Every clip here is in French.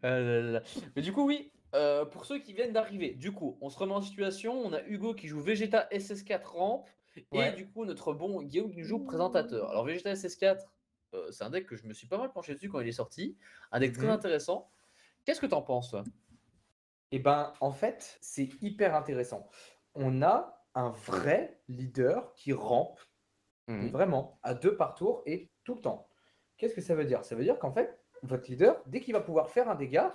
Là, là. Mais du coup, oui, pour ceux qui viennent d'arriver, du coup, on se remet en situation. On a Hugo qui joue Vegeta SS4 rampe et Ouais. du coup, notre bon Guillaume qui joue présentateur. Alors, Vegeta SS4, c'est un deck que je me suis pas mal penché dessus quand il est sorti. Un deck très Mhm. intéressant. Qu'est-ce que t'en penses, toi? Et ben, en fait, c'est hyper intéressant. On a un vrai leader qui rampe, mais Mhm. vraiment, à 2 par tour et tout le temps. Qu'est-ce que ça veut dire? Ça veut dire qu'en fait, votre leader, dès qu'il va pouvoir faire un dégât,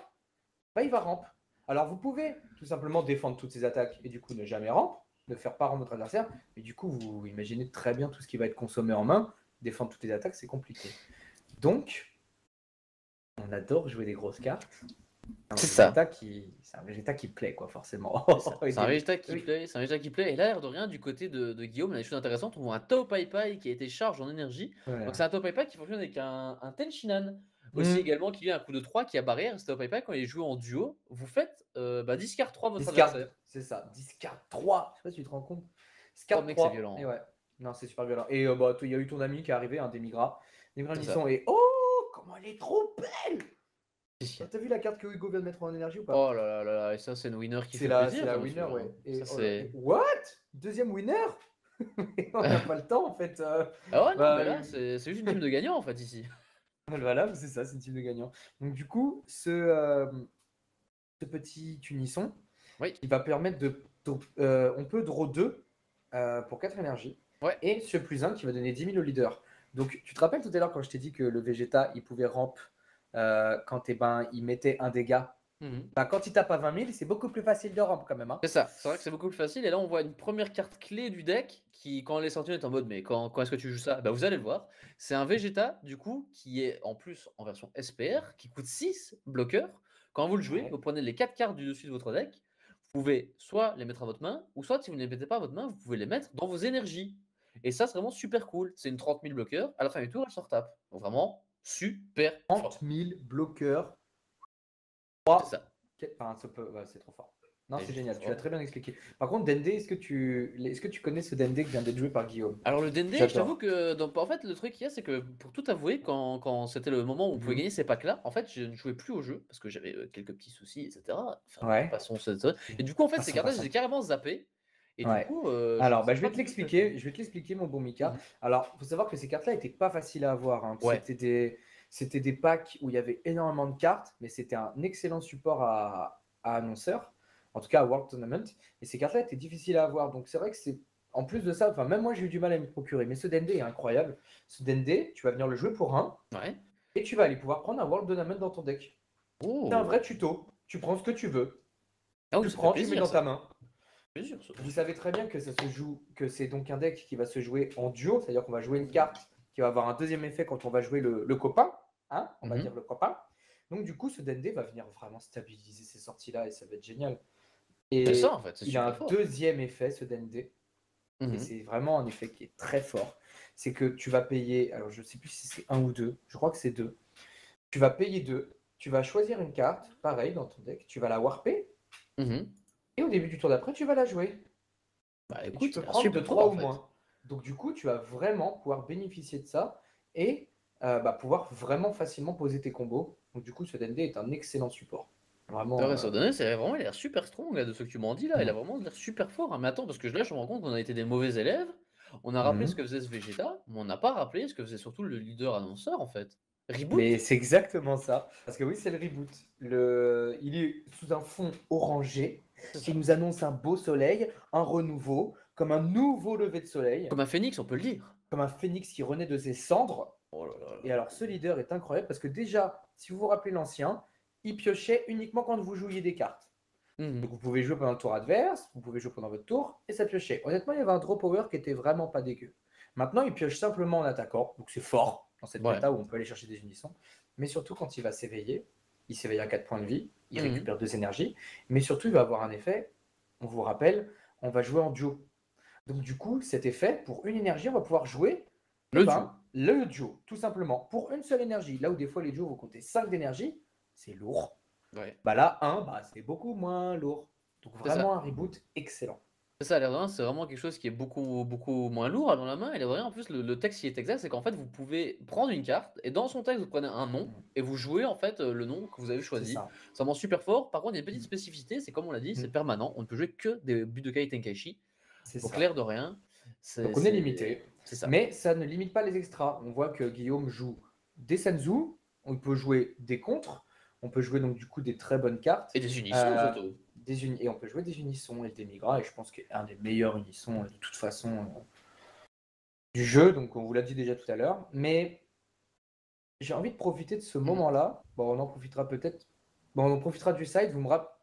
bah, il va ramp. Alors, vous pouvez tout simplement défendre toutes ses attaques et du coup ne jamais ramp, ne faire pas ramp votre adversaire. Mais du coup, vous imaginez très bien tout ce qui va être consommé en main. Défendre toutes les attaques, c'est compliqué. Donc, on adore jouer des grosses cartes. C'est ça. C'est un Vegeta qui plaît, quoi, forcément. C'est ça. Et C'est un Vegeta qui oui. plaît, c'est un Vegeta qui plaît. Et là, l'air de rien, du côté de Guillaume, on a des choses intéressantes. On voit un Tao Pai Pai qui a été charge en énergie. Donc, c'est Voilà. un Tao Pai Pai qui fonctionne avec un Tenshinhan. Aussi, Hmm. également, qui vient un coup de 3 qui a barrière. Ce Tao Pai Pai, quand il est joué en duo, vous faites discard 3 votre Discard, adversaire. c'est ça. Discard 3. Je sais pas si tu te rends compte. Oh, Discard mec, c'est 3. Et violent, hein. ouais. Non, c'est super violent. Et bah, il y a eu ton ami qui est arrivé, un Demigra. Demigra C'est Nissan. ça. Et oh, comment elle est trop belle! Si. T'as vu la carte que Hugo vient de mettre en énergie ou pas? Oh là là là là, et ça, c'est une winner qui C'est fait la, c'est plaisir, la bien winner, sûr, ouais. hein. Ça, Et, oh là, c'est. what? Deuxième winner? Mais on n'a pas le temps, en fait. Ah ouais, non, mais Bah, là, c'est juste une team de gagnants, en fait, ici. voilà, c'est ça, c'est une team de gagnants. Donc, du coup, ce petit unisson Oui. qui va permettre on peut draw 2 pour 4 énergies. Ouais. Et ce plus un qui va donner 10 000 au leader. Donc, tu te rappelles tout à l'heure quand je t'ai dit que le Vegeta, il pouvait ramp quand il mettait un dégât. Mhm. Bah, quand il tape à 20 000, c'est beaucoup plus facile de ramp quand même. Hein. C'est ça, c'est vrai que c'est beaucoup plus facile. Et là, on voit une première carte clé du deck qui, quand elle est sortie, on est en mode, mais quand est-ce que tu joues ça? Bah, vous allez le voir. C'est un Vegeta, du coup, qui est en plus en version SPR, qui coûte 6 bloqueurs. Quand vous le jouez, vous Ouais. prenez les 4 cartes du dessus de votre deck. Vous pouvez soit les mettre à votre main, ou soit, si vous ne les mettez pas à votre main, vous pouvez les mettre dans vos énergies. Et ça, c'est vraiment super cool. C'est une 30 000 bloqueurs. À la fin du tour, elle se retape. Donc, vraiment, super 30 fort. 000 bloqueurs. C'est 3. ça. Enfin, ouais, c'est trop fort. Non, Elle est c'est juste trop génial. Tu l'as fort. très bien expliqué. Par contre, Dende, est-ce que tu connais ce Dende qui vient d'être joué par Guillaume? Alors le Dende, je t'avoue J'adore. que en fait le truc qu'il y a c'est que pour tout avouer quand c'était le moment où on pouvait Mhm. gagner ces packs là, en fait je ne jouais plus au jeu parce que j'avais quelques petits soucis etc. Enfin bon, Ouais. passons Ok. et du coup en fait ces Passons, cartes là je les ai passons. carrément zappées et du Ouais. coup je ne Alors, bah, sais je pas vais te du tout ce que je fais. l'expliquer. Je vais te l'expliquer, mon bon Mika. Mhm. Alors, faut savoir que ces cartes-là n'étaient pas faciles à avoir. Hein. Ouais. C'était des packs où il y avait énormément de cartes, mais c'était un excellent support à annonceurs, en tout cas à World Tournament. Et ces cartes-là étaient difficiles à avoir. Donc, c'est vrai que c'est. En plus de ça, enfin, même moi, j'ai eu du mal à me procurer. Mais ce Dende est incroyable. Ce Dende, tu vas venir le jouer pour un, Ouais. et tu vas aller pouvoir prendre un World Tournament dans ton deck. C'est un vrai Oh. tuto. Tu prends ce que tu veux. Ah Tu oui le ça fait prends, tu le mets plaisir dans ta ça. main. Plaisir ça. Vous savez très bien que ça se joue, que c'est donc un deck qui va se jouer en duo, c'est-à-dire qu'on va jouer une carte qui va avoir un deuxième effet quand on va jouer le copain, hein, on va dire Mhm. le copain. Donc du coup, ce Dende va venir vraiment stabiliser ces sorties-là et ça va être génial. C'est ça Et en fait, c'est il a super un fort. deuxième effet, ce Dende, et Mhm. c'est vraiment un effet qui est très fort. C'est que tu vas payer, alors je ne sais plus si c'est un ou deux, je crois que c'est deux. Tu vas payer deux, tu vas choisir une carte, pareil dans ton deck, tu vas la warper, Mhm. et au début du tour d'après, tu vas la jouer. Bah Et tu écoute, ça peux a l'air prendre de super fort 3 en ou fait. moins. Donc du coup, tu vas vraiment pouvoir bénéficier de ça et pouvoir vraiment facilement poser tes combos. Donc du coup, ce DND est un excellent support. C'est Vraiment. vrai, ça donnait, c'est vraiment, il a l'air super strong là, de ce que tu m'en dis là. Il a Mm. vraiment l'air super fort, hein. Mais attends, parce que là, je me rends compte qu'on a été des mauvais élèves. On a rappelé ce Mhm. que faisait ce Vegeta, mais on n'a pas rappelé ce que faisait surtout le leader annonceur en fait. Mais Reboot? c'est exactement ça. Parce que oui, c'est le reboot. Il est sous un fond orangé C'est qui ça. nous annonce un beau soleil, un renouveau, comme un nouveau lever de soleil, Comme un phénix, on peut le dire. comme un phénix qui renaît de ses cendres. Oh là là Et là. alors, ce leader est incroyable parce que déjà, si vous vous rappelez l'ancien, il piochait uniquement quand vous jouiez des cartes. Donc Mhm. vous pouvez jouer pendant le tour adverse, vous pouvez jouer pendant votre tour, et ça piochait. Honnêtement, il y avait un draw power qui était vraiment pas dégueu. Maintenant, il pioche simplement en attaquant, donc c'est fort dans cette Ouais. méta où on peut aller chercher des unissons. Mais surtout, quand il va s'éveiller, il s'éveille à 4 points de vie, il Mhm. récupère 2 énergies, mais surtout, il va avoir un effet, on vous rappelle, on va jouer en duo. Donc du coup, cet effet, pour une énergie, on va pouvoir jouer Le duo. le duo, tout simplement, pour une seule énergie. Là où des fois les duos vont compter 5 d'énergie, c'est lourd. Ouais. Bah là, 1, c'est beaucoup moins lourd. Donc C'est vraiment ça. un reboot excellent. C'est ça, l'air de rien, c'est vraiment quelque chose qui est beaucoup, beaucoup moins lourd dans la main. Et l'air de rien, en plus, le texte qui est exact, c'est qu'en fait, vous pouvez prendre une carte et dans son texte, vous prenez un nom Mm. et vous jouez en fait le nom que vous avez C'est choisi. ça. C'est vraiment super fort. Par contre, il y a une petite Mm. spécificité, c'est comme on l'a dit, c'est Mm. permanent. On ne peut jouer que des Budokai Tenkaichi. C'est Donc, ça. l'air de rien, Donc on est limité, c'est ça. mais ça ne limite pas les extras. On voit que Guillaume joue des Senzu, on peut jouer des contres, on peut jouer donc du coup des très bonnes cartes, Et des unissons surtout. et on peut jouer des unissons et des migras, et je pense qu'un des meilleurs unissons de toute façon du jeu, donc on vous l'a dit déjà tout à l'heure, mais j'ai envie de profiter de ce moment-là. Bon, on en profitera peut-être. Bon, on en profitera du side.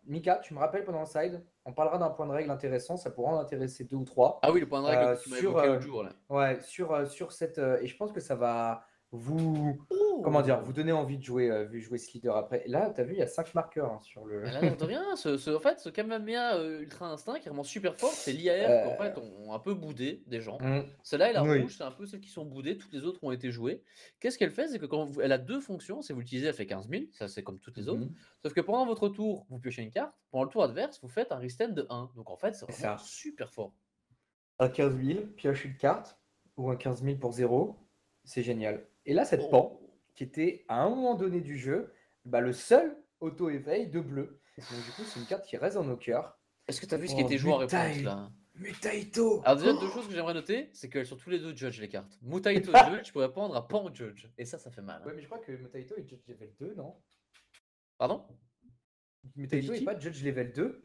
Mika, tu me rappelles pendant le side, on parlera d'un point de règle intéressant, ça pourra en intéresser 2 ou 3. Ah oui, le point de règle que tu m'as évoqué l'autre jour là. Ouais, sur cette. Et je pense que ça va vous. Oh Comment dire, vous donner envie de jouer ce leader après. Là, tu as vu, il y a 5 marqueurs hein, sur le. Elle a l'air de rien, en fait, ce Kamehameha Ultra Instinct qui est vraiment super fort, c'est l'IAR qu'en fait ont un peu boudé des gens. Celle-là et la Oui. rouge, c'est un peu celles qui sont boudées, toutes les autres ont été jouées. Qu'est-ce qu'elle fait? C'est que elle a deux fonctions, si vous l'utilisez, elle fait 15 000, ça c'est comme toutes les autres. Sauf que pendant votre tour, vous piochez une carte, pendant le tour adverse, vous faites un restand de 1. Donc en fait, c'est vraiment super fort. Un 15 000, pioche une carte, ou un 15 000 pour 0, c'est génial. Et là, cette pan, qui était à un moment donné du jeu, bah, le seul auto-éveil de bleu. Donc du coup, c'est une carte qui reste dans nos cœurs. Est-ce que tu as vu ce qui était joué en réponse là? Mutaito. Alors déjà, deux choses que j'aimerais noter, c'est qu'elles sont tous les deux judge les cartes. Mutaito judge pour répondre à Pan judge. Et ça fait mal. Hein. Ouais, mais je crois que Mutaito est Judge Level 2, non? Pardon? Mutaito est pas Judge Level 2?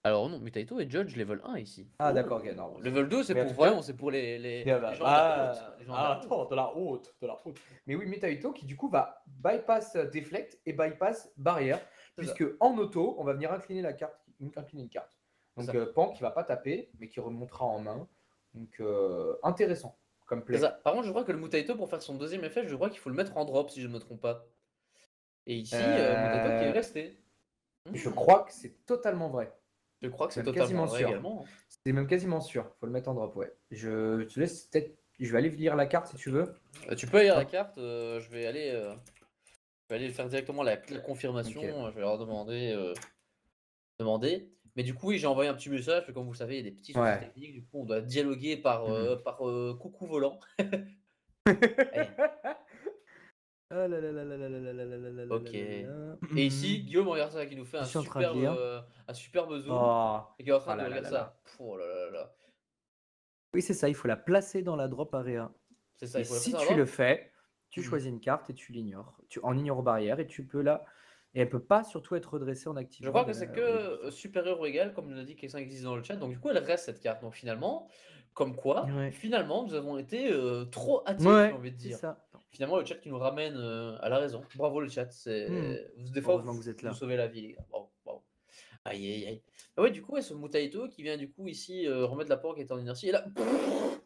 Alors non, Mutaito est judge level 1 ici. Ah d'accord, ok. Non, Level 2, c'est mais en pour tout cas- vraiment, c'est pour les gens de la haute. Les gens de la haute. attends, de la haute. Mais oui, Mutaito qui du coup va bypass Deflect et bypass barrière, puisque en auto, on va venir incliner la carte, incliner une carte. Donc Pan qui va pas taper, mais qui remontera en main. Donc intéressant comme play. Par contre, je crois que le Mutaito, pour faire son deuxième effet, je crois qu'il faut le mettre en drop si je ne me trompe pas. Et ici, Mutaito qui est resté. Je crois que c'est totalement vrai. Je crois que c'est Même totalement quasiment vrai sûr. également. C'est même quasiment sûr. Faut le mettre en drop, ouais. Je te laisse peut-être. Je vais aller lire la carte si tu veux. Tu peux lire la carte. Je vais aller faire directement la confirmation. Okay. Je vais leur demander. Mais du coup, oui, j'ai envoyé un petit message. Comme vous le savez, il y a des petits soucis techniques. Du coup, on doit dialoguer par coucou volant. Ok. Et ici, Guillaume, regarde ça, qui nous fait un superbe zoom. Et qui est en train de regarder ça. Oh là là là. Oui, c'est ça, il faut la placer dans la drop area. C'est ça, et il faut la si placer tu le fais, tu choisis une carte et tu l'ignores. En ignore barrière et tu peux la. Et elle peut pas surtout être redressée en activant. Je crois que c'est que supérieur ou égal, comme nous l'a dit quelqu'un qui existe dans le chat. Donc du coup, elle reste cette carte. Donc finalement, comme quoi, finalement, nous avons été trop hâtifs, j'ai envie de dire. Ça. Finalement, le chat qui nous ramène à la raison. Bravo le chat. Des fois, vous êtes là. Vous sauvez la vie, les gars. Bravo, bravo. Aïe, aïe, aïe. Ah ouais, du coup, ce Mutaito qui vient du coup ici remettre la porte qui est en inertie. Et là,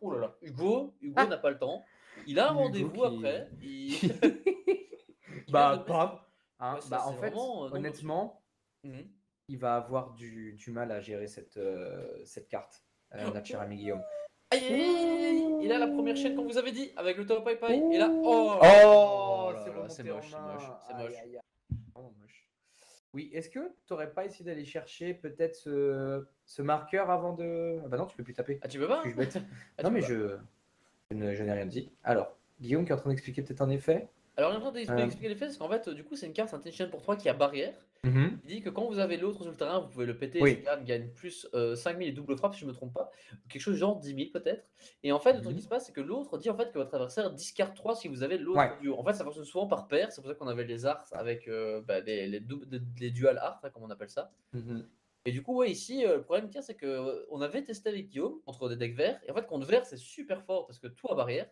oh là là, Hugo n'a pas le temps. Il a un rendez-vous après. Bah, pas. Hein, bah, en fait, vraiment, honnêtement, il va avoir du mal à gérer cette carte, notre cher ami Guillaume. Aïe, aïe, aïe, il a la première chaîne, comme vous avez dit, avec le top pai. Et là, c'est moche, c'est moche. Oui, est-ce que tu n'aurais pas essayé d'aller chercher peut-être ce marqueur avant de. Ah bah non, tu peux plus taper. Ah, tu peux pas non, mais je n'ai rien dit. Alors, Guillaume qui est en train d'expliquer peut-être un effet. Alors, il est en train d'expliquer l'effet, parce qu'en fait, du coup, c'est une carte Intention pour 3 qui a barrière. Il dit que quand vous avez l'autre sur le terrain, vous pouvez le péter. Oui. Cette gagne plus 5000 et double frappe, si je ne me trompe pas. Quelque chose genre 10 000 peut-être. Et en fait, le truc qui se passe, c'est que l'autre dit en fait que votre adversaire discard 3 si vous avez l'autre duo. En fait, ça fonctionne souvent par paire. C'est pour ça qu'on avait les arts avec les dual art, hein, comme on appelle ça. Et du coup, ouais, ici, le problème qu'il y a, c'est qu'on avait testé avec Guillaume contre des decks verts. Et en fait, contre vert, c'est super fort parce que tout a barrière.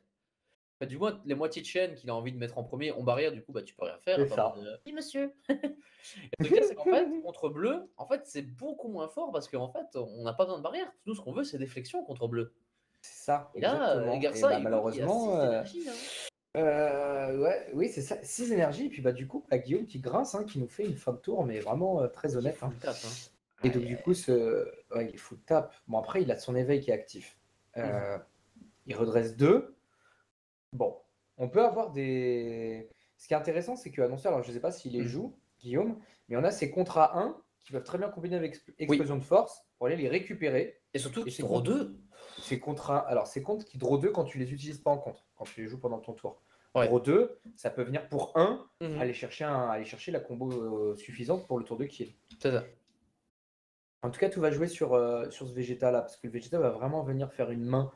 Bah, du moins, les moitiés de chaîne qu'il a envie de mettre en premier ont barrière, du coup, bah, tu peux rien faire. C'est ça. Oui, monsieur. Le truc, c'est qu'en fait, contre bleu, en fait, c'est beaucoup moins fort parce qu'en fait, on n'a pas besoin de barrière. Nous, ce qu'on veut, c'est des flexions contre bleu. C'est ça. Et là, regarde ça, malheureusement. Oui, c'est ça. 6 énergies. Et puis, bah, du coup, Guillaume qui grince, hein, qui nous fait une fin de tour, mais vraiment très honnête. Hein. Et donc, du coup, il est full tap. Bon, après, il a son éveil qui est actif. Il redresse 2. Bon, on peut avoir des. Ce qui est intéressant, c'est que annonceur, alors je ne sais pas s'il les joue, Guillaume, mais on a ses contrats 1 qui peuvent très bien combiner avec Oui. explosion de force pour aller les récupérer. Et surtout, Et qui c'est draw contre- 2. C'est contre un. Alors, c'est contre qui draw 2 quand tu les utilises pas en contre, quand tu les joues pendant ton tour. Ouais. Draw 2, ça peut venir pour 1, Mhm. aller chercher la combo suffisante pour le tour de kill. C'est ça. En tout cas, tout va jouer sur ce Vegeta là, parce que le Vegeta va vraiment venir faire une main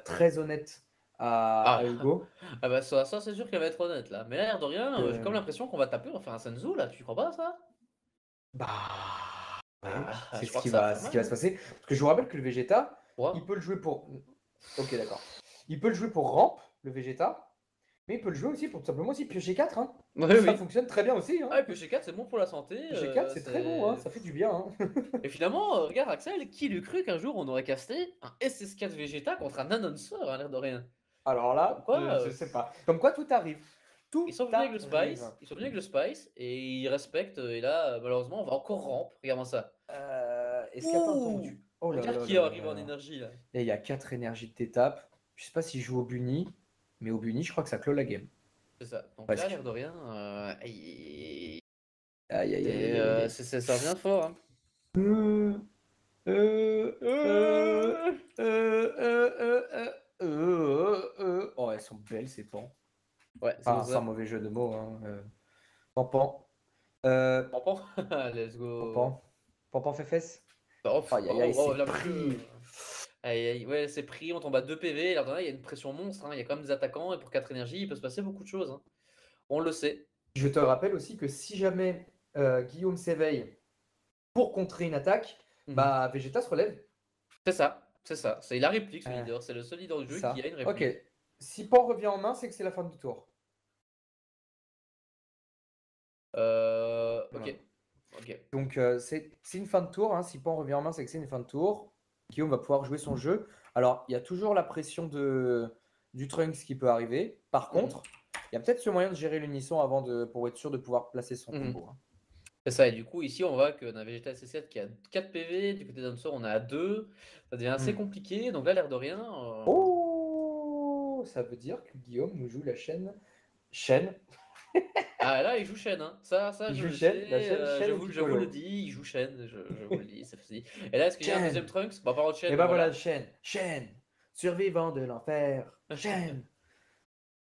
très honnête à Hugo. Ah bah ça c'est sûr qu'elle va être honnête là. Mais là, l'air de rien, j'ai Euh. comme l'impression qu'on va taper, on va faire un Senzu là, tu crois pas ça? Bah, ouais, c'est je ce crois qui que ça va, fait ce qui va mal, se passer. Parce que je vous rappelle que le Vegeta, Ouais. il peut le jouer pour. Ok, d'accord. Il peut le jouer pour ramp, le Vegeta, mais il peut le jouer aussi pour tout simplement aussi piocher 4. Hein. Oui, Ça oui. fonctionne très bien aussi. Hein. Ah, et puis chez 4 c'est bon pour la santé. Piocher 4, c'est très bon, hein. Ça fait du bien. Hein. Et finalement, regarde Axel, qui l'eût cru qu'un jour on aurait casté un SS4 Vegeta contre un announcer, à l'air de rien. Alors là, Comme quoi, je sais pas. Comme quoi, tout arrive. Tout Ils sont venus avec le arrive. Spice, ils sont venus avec le Spice et ils respectent. Et là, malheureusement, on va encore ramp. Regarde ça. Est-ce qu'il y a pas un tour où tu... Oh là Regarde là qui là arrive là en là. énergie là. Et il y a 4 énergies de t'étape. Je sais pas s'il joue au Bunny, mais au Bunny, je crois que ça clôt la game. C'est ça. Donc Parce là, à que- l'air de rien, Aïe, aïe, aïe, et, aïe, aïe, aïe. ça revient fort. Hein. Euh, euh, euh, Oh, elles sont belles, ces pans. Ouais, c'est Enfin, pour sans ça. mauvais jeu de mots. Hein. Pampan. Pampan. Let's go. Pampan. Pampan fesses. Oh, Aïe, aïe, aïe, c'est là, pris. monsieur. Aïe, aïe, ouais, c'est pris, on tombe à 2 PV. Là, il y a une pression monstre. Hein. Il y a quand même des attaquants. Et pour 4 énergies, il peut se passer beaucoup de choses. Hein. On le sait. Je te rappelle aussi que si jamais Guillaume s'éveille pour contrer une attaque, bah Vegeta se relève. C'est ça. C'est ça. C'est la réplique, ce leader. C'est le seul leader du jeu Ça. qui a une réplique. Ok. Si Pan revient en main, c'est que c'est la fin du tour. Ok. Voilà. Ok. Donc c'est une fin de tour. Hein. Si Pan revient en main, c'est que c'est une fin de tour. Guillaume va pouvoir jouer son jeu. Alors, il y a toujours la pression du Trunks qui peut arriver. Par contre, il y a peut-être ce moyen de gérer l'unisson pour être sûr de pouvoir placer son combo. Hein. C'est ça, et du coup, ici, on voit qu'on a Vegeta C7 qui a 4 PV, du côté d'Ansor, on a 2. Ça devient assez compliqué, donc là, l'air de rien. Oh, ça veut dire que Guillaume nous joue la chaîne. Ah, là, il joue Shen, hein. Ça, Il je joue le Shen, sais. la chaîne, Shen et Je vous Piccolo. le dis, il joue Shen. Je vous le dis, c'est facile. Et là, est-ce qu'il y a un Shen. deuxième Trunks? Bah, parole de Shen. Et ben voilà, Shen, survivant de l'enfer, Shen.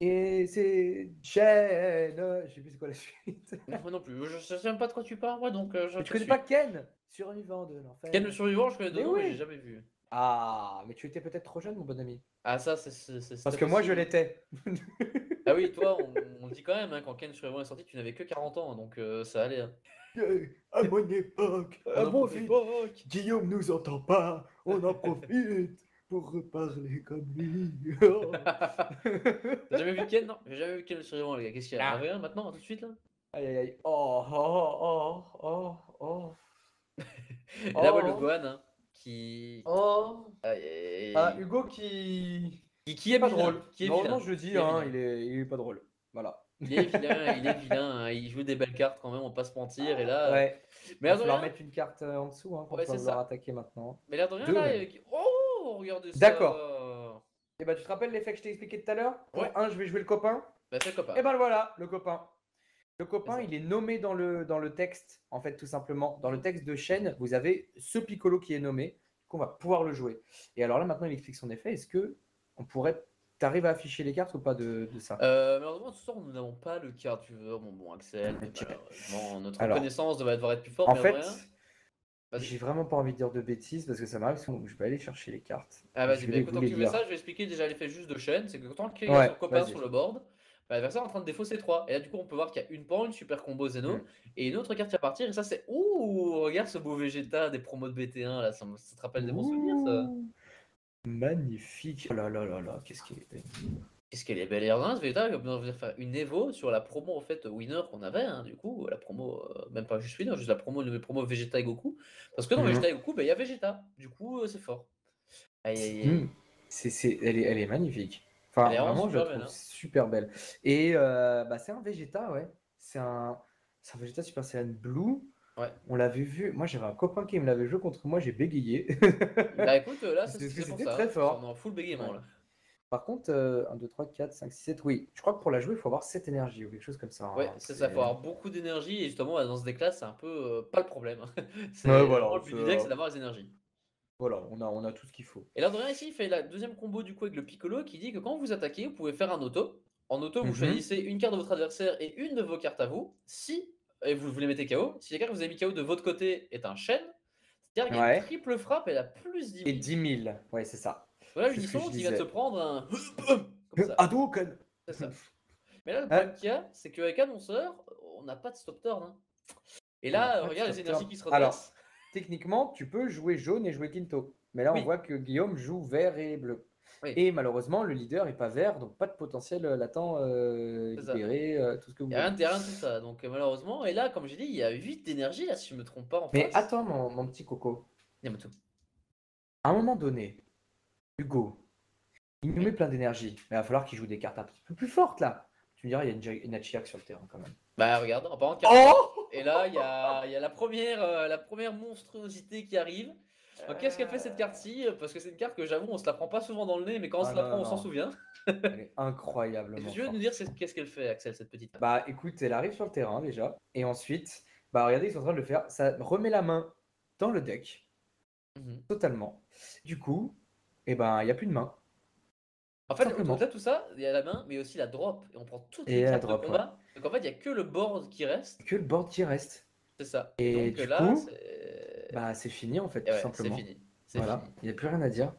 Et c'est Shen. Je sais plus c'est quoi la suite. Moi non plus, je sais même pas de quoi tu parles, moi, donc je Mais te tu connais suis. pas Ken, survivant de l'enfer. Ken le survivant, je connais de Mais nom, mais oui. j'ai jamais vu. Ah, mais tu étais peut-être trop jeune, mon bon ami. Ah, ça, Parce que moi, je l'étais. Ah oui, toi, on dit quand même, hein, quand Ken le survivant est sorti, tu n'avais que 40 ans, donc ça allait. Hein. À mon époque, On en profite. Guillaume nous entend pas, on en profite pour reparler comme lui. T'as jamais vu Ken? Non, j'ai jamais vu Ken le survivant, les gars. Qu'est-ce qu'il y a? Ah. Un vrai, maintenant, tout de suite, là? Aïe aïe aïe. Oh, oh, oh, oh, oh. Et là, ouais, le Gohan, hein, qui... Oh. Aïe, aïe, Ah, aïe. Hugo qui Qui est pas vilain, drôle. qui est Normalement, vilain, je le dis, qui est hein, vilain. il est pas drôle. Voilà. Il est vilain, hein, il joue des belles cartes quand même, on va pas se mentir, et là... Ouais. Mais Il l'air va de falloir rien, mettre une carte en dessous hein, pour ouais, pouvoir c'est vouloir ça. attaquer maintenant. Mais l'air de rien, Deux là... même. Oh, regardez ça. D'accord. Et bah, tu te rappelles l'effet que je t'ai expliqué tout à l'heure? Pour Ouais. un, je vais jouer le copain. Bah, fais le copain. Et ben voilà, le copain. Le copain, ça. il est nommé dans le texte, en fait, tout simplement. Dans le texte de Shen, vous avez ce Piccolo qui est nommé, qu'on va pouvoir le jouer. Et alors là, maintenant, il explique son effet. Est-ce que on pourrait. T'arrives à afficher les cartes ou pas de ça? Malheureusement, ce soir, nous n'avons pas le carte viewer, mon bon Axel. Ok. Malheureusement, notre Alors, connaissance devrait devoir être plus forte, En mais fait, rien. Vas-y. j'ai vraiment pas envie de dire de bêtises parce que ça m'arrive souvent. Je vais aller chercher les cartes. Ah, Et vas-y, je bah, vais écoute, vous tant que les tu fais dire. ça, je vais expliquer déjà l'effet juste de chaîne. C'est que tant qu'il y Ouais, a son copain vas-y. sur le board, bah, l'adversaire est en train de défausser 3. Et là, du coup, on peut voir qu'il y a une pan, une super combo Zeno, et une autre carte qui va partir. Et ça, c'est. Ouh, regarde ce beau Vegeta des promos de BT1, là, ça te rappelle des bons souvenirs, ça. Ouh, magnifique. Oh là là là là, qu'est-ce qu'il est belle. Qu'est-ce qu'elle est belle et ce Vegeta, il va venir faire une Evo sur la promo en fait winner qu'on avait, hein, du coup, la promo, même pas juste winner, juste la promo, de promo Vegeta et Goku. Parce que dans Vegeta et Goku, bah, il y a Vegeta, du coup, c'est fort. Aïe aïe aïe. Elle est magnifique. Enfin, Elle est vraiment vraiment, je la super trouve belle, hein. super belle. Et bah, c'est un Vegeta, ouais. C'est un Vegeta Super Saiyan Blue. Ouais. On l'avait vu. Moi, j'avais un copain qui me l'avait joué contre moi, j'ai bégayé. Bah écoute, là, Parce que c'est pour c'était ça, très hein. fort. On est en full bégaiement Ouais. là. Par contre, 1, 2, 3, 4, 5, 6, 7, oui. Je crois que pour la jouer, il faut avoir 7 énergies ou quelque chose comme ça, Ouais, hein. c'est ça, faut avoir beaucoup d'énergie et justement dans ce deck-là, c'est un peu pas le problème. Ouais, C'est voilà, vraiment le but du deck, c'est d'avoir les énergies. voilà, on a tout ce qu'il faut. Et l'Ardorien ici, il fait la deuxième combo du coup avec le Piccolo qui dit que quand vous attaquez, vous pouvez faire un auto. En auto, vous Mhm. choisissez une carte de votre adversaire et une de vos cartes à vous. Si, et vous les mettez KO, si la carte que vous avez mis KO de votre côté est un chêne, c'est-à-dire qu'il y a une Ouais. triple frappe et elle a plus 10 Et 000. 10 000, ouais, c'est ça. Voilà C'est ce que je l'unisson qui vient de se disais. prendre un comme ça. Hadouken! C'est ça. Mais là, le Ouais. problème qu'il y a, c'est qu'avec Annonceur, on n'a pas de stop turn, hein. Et On n'a là, pas de regarde les stop énergies turn. qui se Alors, redressent. techniquement, tu peux jouer jaune et jouer Tinto. Mais là, on Oui, voit que Guillaume joue vert et bleu. oui, Et malheureusement, le leader n'est pas vert, donc pas de potentiel latent c'est ça. libéré, tout ce que vous Il n'y a, voulez. y a rien de tout ça. Donc malheureusement, et là, comme j'ai dit, il y a 8 d'énergie, là, si je me trompe pas en Mais face. attends, mon petit coco. Yamato. À un moment donné, Hugo, il nous met Oui. plein d'énergie. Mais il va falloir qu'il joue des cartes un petit peu plus fortes là. Tu me diras, il y a une Hachiyak sur le terrain quand même. Bah regarde, en parlant de carte forte. Oh! Et là, il y a la première monstruosité qui arrive. Donc qu'est-ce qu'elle fait cette carte-ci? Parce que c'est une carte que j'avoue, on se la prend pas souvent dans le nez, mais quand on Ah se la non, prend, non, on s'en non. souvient. Elle est Est-ce que incroyablement tu veux nous dire forte. qu'est-ce qu'elle fait, Axel, cette petite carte? Bah écoute, elle arrive sur le terrain déjà. Et ensuite, bah regardez, ils sont en train de le faire. Ça remet la main dans le deck, Mhm. totalement. Du coup, eh ben, il n'y a plus de main, En tout fait, au-delà simplement. de tout ça, il y a la main, mais aussi la drop. Et on prend toutes Et les la cartes de drop, ouais. combat. Donc en fait, il n'y a que le board qui reste. Que le board qui reste. C'est ça. Et Et donc du là, coup, c'est. bah c'est fini en fait, Et tout ouais, c'est simplement. fini. C'est Voilà, fini. il n'y a plus rien à dire.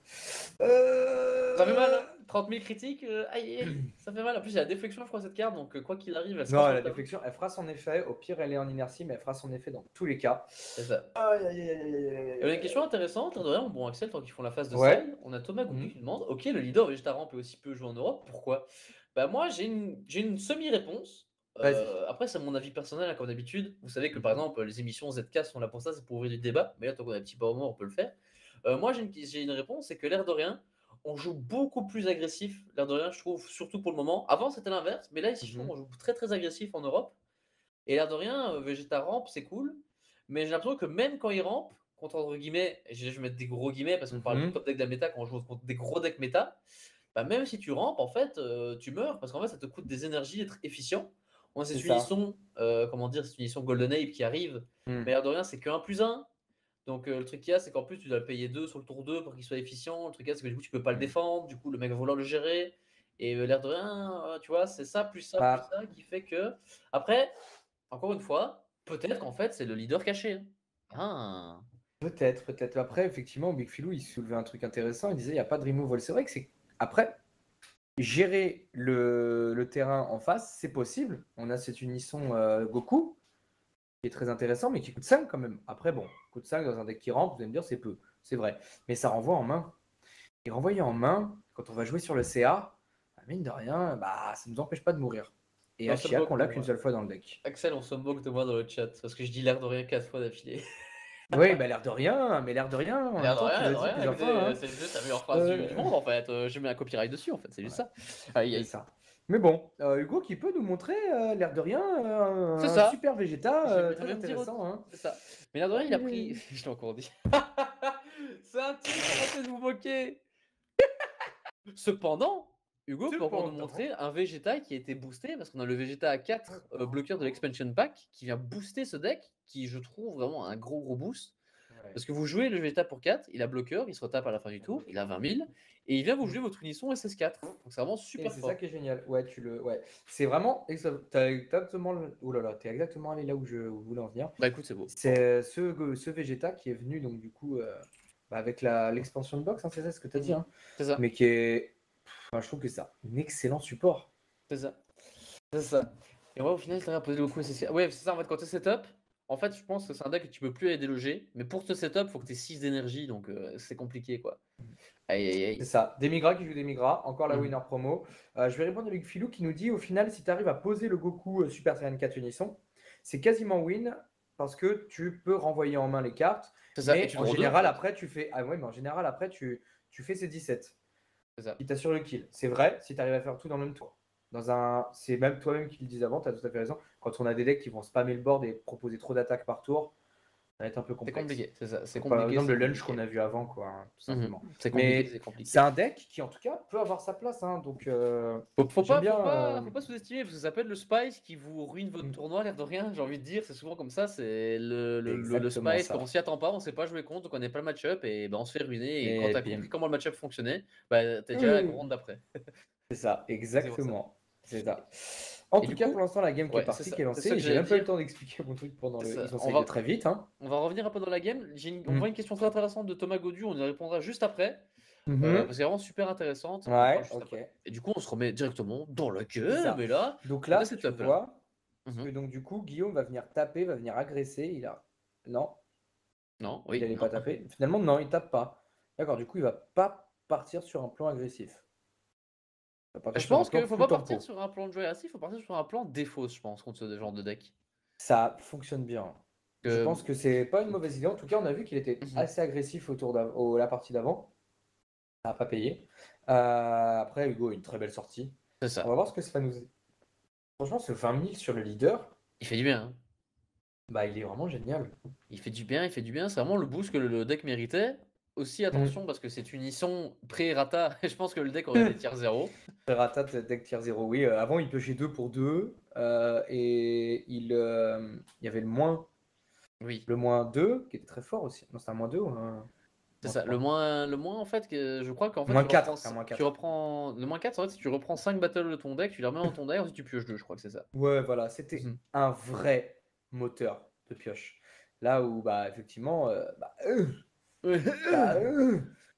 Ça fait mal, Euh, hein? 30 000 critiques, aïe, aïe, aïe, ça fait mal. En plus, il y a la déflexion, je crois, cette carte, donc quoi qu'il arrive, elle sera Non, sur le la tableau. déflexion, elle fera son effet. Au pire, elle est en inertie, mais elle fera son effet dans tous les cas. C'est ça. Aïe, aïe, aïe, aïe, aïe, aïe, Et on a une aïe. question intéressante, là, de rien. Bon, Axel, tant qu'ils font la phase de Ouais. side, on a Thomas Goupil Mhm. qui nous demande ok, le leader Vegeta Ramp est aussi peu joué en Europe, pourquoi? Bah, moi, j'ai une semi-réponse. Vas-y. Après, c'est mon avis personnel, hein, comme d'habitude. Vous savez que par Mhm. exemple, les émissions ZK sont là pour ça, c'est pour ouvrir du débat. Mais là, tant qu'on a un petit peu au moins, on peut le faire. Moi, j'ai une réponse c'est que l'air de rien, on joue beaucoup plus agressif. L'air de rien, je trouve, surtout pour le moment. Avant, c'était l'inverse, mais là, ici, je trouve Mhm. qu'on joue très très agressif en Europe. Et l'air de rien, Vegeta rampe, c'est cool. Mais j'ai l'impression que même quand il rampe, contre entre guillemets, et je vais mettre des gros guillemets parce qu'on parle du Mhm. top deck de la méta quand on joue contre des gros decks méta, bah même si tu rampes, en fait, tu meurs parce qu'en fait, ça te coûte des énergies d'être efficient. On a C'est cette ça. unisson, comment dire, cette unisson Golden Ape qui arrive, mais Mhm. l'air de rien, c'est que 1+1. Donc le truc qu'il y a, c'est qu'en plus, tu dois le payer 2 sur le tour 2 pour qu'il soit efficient. Le truc qu'il y a, c'est que du coup, tu peux pas le Mhm. défendre. Du coup, le mec va vouloir le gérer. Et l'air de rien, tu vois, c'est ça, plus Bah, ça qui fait que. Après, encore une fois, peut-être qu'en fait, c'est le leader caché, hein. Ah. peut-être, peut-être. Après, effectivement, Big Philou, il soulevait un truc intéressant. Il disait, il n'y a pas de removal. C'est vrai que c'est. Après, gérer le terrain en face, c'est possible. On a cette unisson Goku, qui est très intéressant, mais qui coûte 5 quand même. Après, bon, coûte 5 dans un deck qui rampe, vous allez me dire, c'est peu. C'est vrai. Mais ça renvoie en main. Et renvoyer en main, quand on va jouer sur le CA, bah, mine de rien, bah, ça ne nous empêche pas de mourir. Et On se Hachiak, moque on de l'a qu'une moi. seule fois dans le deck. Axel, on se moque de moi dans le chat parce que je dis l'air de rien 4 fois d'affilée. Oui, bah l'air de rien, mais l'air de rien, en même temps, tu L'air l'as de dit rien, plusieurs fois. écoutez, Hein. c'est juste la meilleure phrase du Euh, monde en fait. Je mets un copyright dessus en fait, c'est juste ouais, ça. Aïe c'est aïe. ça. Mais bon, Hugo qui peut nous montrer, l'air de rien, C'est un ça. super Végéta J'aimerais très même dire intéressant. Hein. c'est ça. Mais l'air de rien, il a pris. Ouais. Je l'ai encore dit. C'est un truc, arrêtez de vous moquer. Cependant, Hugo peut encore nous Cependant, montrer un Vegeta qui a été boosté, parce qu'on a le Vegeta à 4 bloqueur de l'expansion pack qui vient booster ce deck, qui je trouve vraiment un gros boost. ouais. Parce que vous jouez le Vegeta pour 4, il a bloqueur, il se retape à la fin du tour, il a 20 000, et il vient vous jouer votre unisson SS4. Donc c'est vraiment Et super c'est ça fort. qui est génial. Ouais, ouais. C'est vraiment, t'as exactement, oh là là, t'es exactement allé là où je voulais en venir. Bah écoute, c'est beau. C'est ce Vegeta qui est venu donc du coup bah, avec l'expansion de box, hein, c'est ça ce que tu as dit, Mhm. hein, C'est ça, mais qui est, enfin, je trouve que c'est un excellent support. c'est ça, c'est ça. Et ouais, au final, il t'a posé le coup SS4. Ouais, c'est ça, en fait, quand tu setup, en fait, je pense que c'est un deck que tu peux plus aller déloger, mais pour te setup, il faut que tu aies 6 d'énergie, donc c'est compliqué, quoi. Aïe, aïe, C'est aïe. ça. Demigra qui joue Demigra, encore la Mhm. winner promo. Je vais répondre avec Philou qui nous dit au final, si tu arrives à poser le Goku Super Saiyan 4 Unisson, c'est quasiment win parce que tu peux renvoyer en main les cartes, C'est ça, et mais tu en draws 2 en général fait. après tu fais, ah ouais, mais en général après tu fais ces 17 C'est ça. qui t'assure le kill. C'est vrai si tu arrives à faire tout dans le même tour. C'est même toi-même qui le disais avant, tu as tout à fait raison. Quand on a des decks qui vont spammer le board et proposer trop d'attaques par tour, va être un peu C'est complexe. compliqué, c'est ça. C'est Donc, par compliqué. exemple, c'est le lunch compliqué. qu'on a vu avant, quoi, hein, tout simplement. C'est compliqué, Mais c'est compliqué. c'est un deck qui, en tout cas, peut avoir sa place. Hein, donc, Faut j'aime pas, bien. faut pas sous-estimer, parce que ça peut être le Spice qui vous ruine votre tournoi, l'air de rien, j'ai envie de dire. C'est souvent comme ça, c'est C'est le exactement Spice, quand ça. on s'y attend pas, on sait pas jouer contre, on connaît pas le match-up, et ben on se fait ruiner. Et quand Et t'as puis, compris comment le match-up fonctionnait, bah t'es déjà à la ronde d'après. c'est ça, C'est pour ça. exactement. C'est ça. En Et tout du cas, coup, pour l'instant, la game qui est ouais, c'est partie, ça, qui est c'est ça lancée, que j'ai j'allais même pas eu le dire. temps d'expliquer mon truc pendant C'est le. Ils ça. ont essayé de très vite. Hein. On va revenir un peu dans la game. On Mm. voit une question très intéressante de Thomas Godu, on y répondra juste après. Mhm. Parce qu'elle est vraiment super intéressante. On en parle Ouais, juste ok. après. Et du coup, on se remet directement dans la C'est game. ça. Et là, Donc on a là, cette tu setup là. vois que donc du coup, Guillaume va venir taper, va venir agresser. Il a. Non, Non, il oui, n'allait pas non. taper. Finalement, non, il tape pas. D'accord, du coup, il va pas partir sur un plan agressif. Il va partir Je sur un pense plan qu'il faut full pas partir tempo. sur un plan de jeu agressif, il faut partir sur un plan défausse, je pense, contre ce genre de deck. Ça fonctionne bien. Je Que... pense que c'est pas une mauvaise idée. En tout cas, on a vu qu'il était Mhm. assez agressif la partie d'avant. Ça n'a pas payé. Après, Hugo a une très belle sortie. C'est On ça. va voir ce que ça va nous. Franchement, ce 20 000 sur le leader, Il fait du bien. Hein. bah, il est vraiment génial. Il fait du bien, il fait du bien. C'est vraiment le boost que le deck méritait. Aussi, attention, parce que c'est une Unisson pré-rata. Et je pense que le deck aurait été tier 0. Ratat deck tier 0, oui. Avant, il piochait 2 pour 2. Et il y avait Oui, le moins 2 qui était très fort aussi. Non, c'était un moins 2 ou un c'est moins ça. 3? Le moins, en fait, que je crois qu'en fait, Moins 4. C'est un moins tu 4. reprends. Le moins 4, en fait, si tu reprends 5 battles de ton deck, tu les remets dans ton deck, ensuite tu pioches 2, je crois que c'est ça. Ouais, voilà. C'était Mhm. un vrai moteur de pioche. Là où, bah, effectivement, bah,